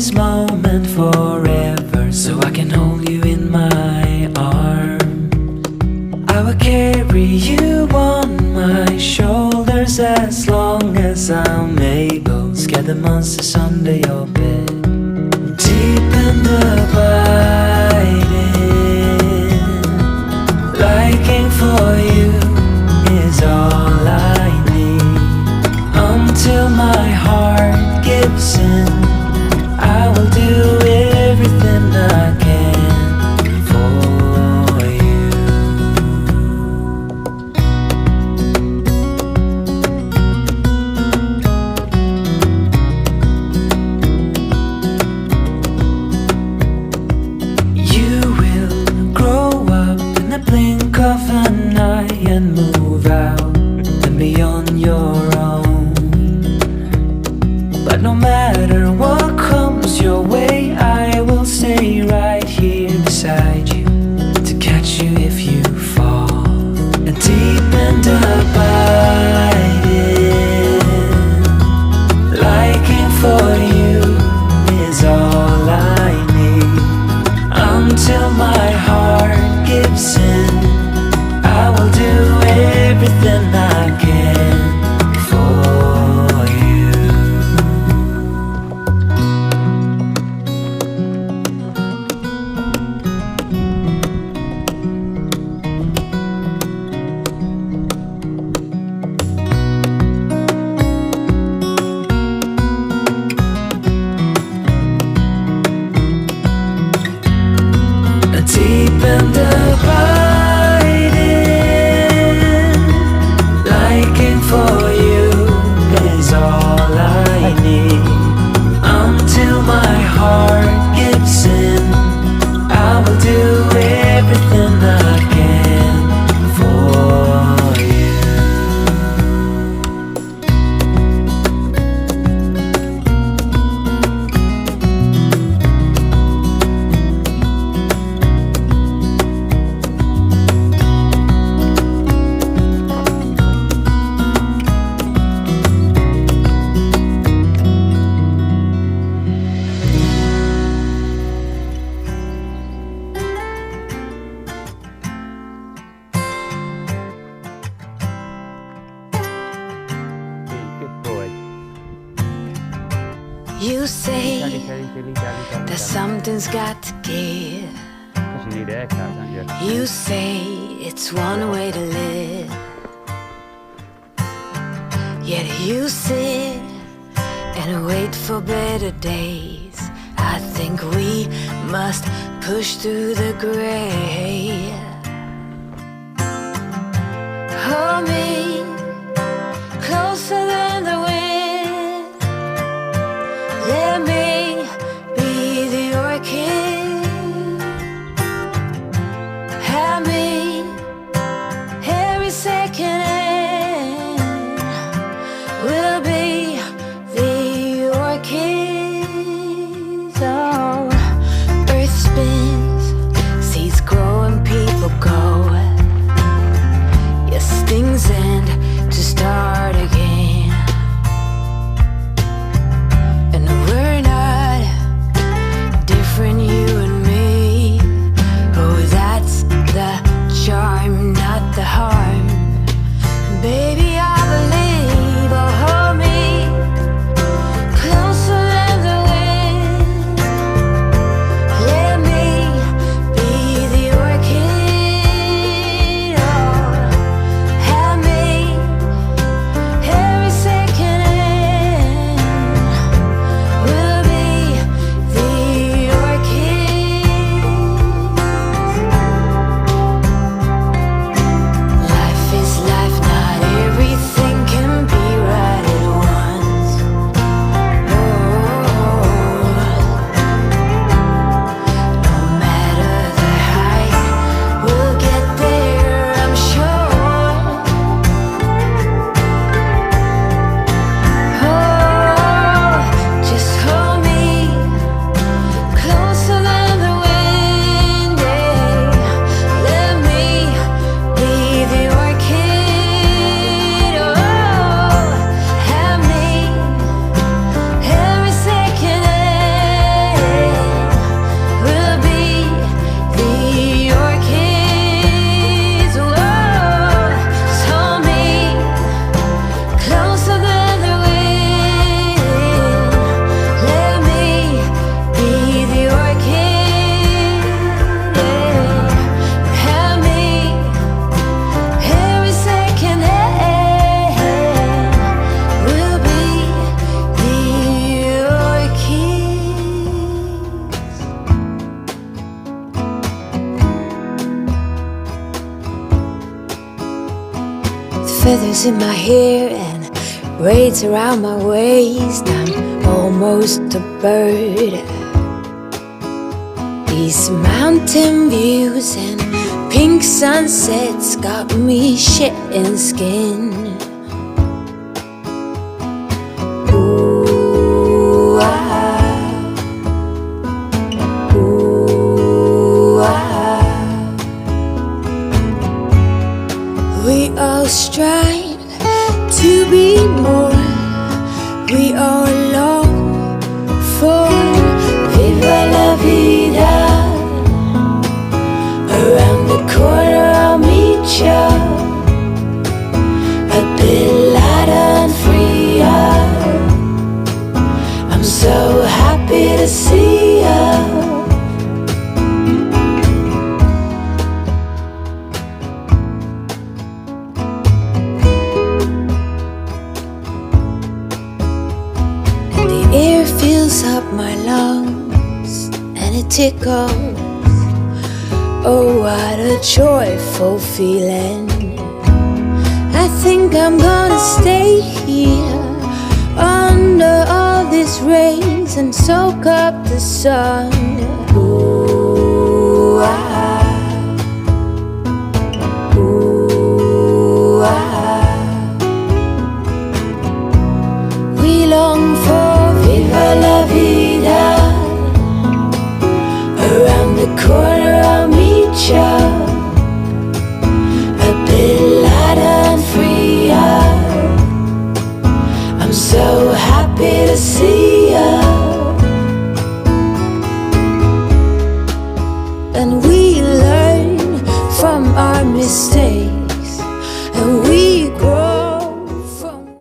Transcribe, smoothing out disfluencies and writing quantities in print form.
this moment forever, so I can hold you in my arms. I will carry you on my shoulders as long as I'm able. Scare the monsters under your bed. Deep and abiding, liking for you is all I need. Until my heart gives in, I will do everything I can for you. You will grow up in the blink of an eye and move out and be on your own. But no matter what comes your way, I will stay right here beside you to catch you if you fall. And deep and abiding, liking for you is all I need. Until my heart gives in, I will do everything I can for you. Deep and abiding, liking for you is all I need. Until my heart gives in, I will do everything I can for you. You say that something's got to give. You say it's one way to live. Yet you sit and wait for better days. I think we must push through the gray. Hold me closer than the wind. Let me be the orchid. Have me every second, and we'll be the orchid. Oh, earth spins, seeds grow and people go. Your stings and feathers in my hair and braids around my waist. I'm almost a bird. These mountain views and pink sunsets got me shedding skin. Ooh, ah. Ooh, ah. We all strive to be more. We all long for viva la vida. Around the corner I'll meet ya, a bit lighter and freer. I'm so happy to see ya. And the air fills up my lungs and it tickles. Oh, what a joyful feeling. I think I'm gonna stay here under all these rays and soak up the sun. Ooh, ah. Ooh, ah. We long for viva la vida. Around the corner I'll meet ya, a bit lighter and freer. I'm so happy to see ya. And we learn from our mistakes.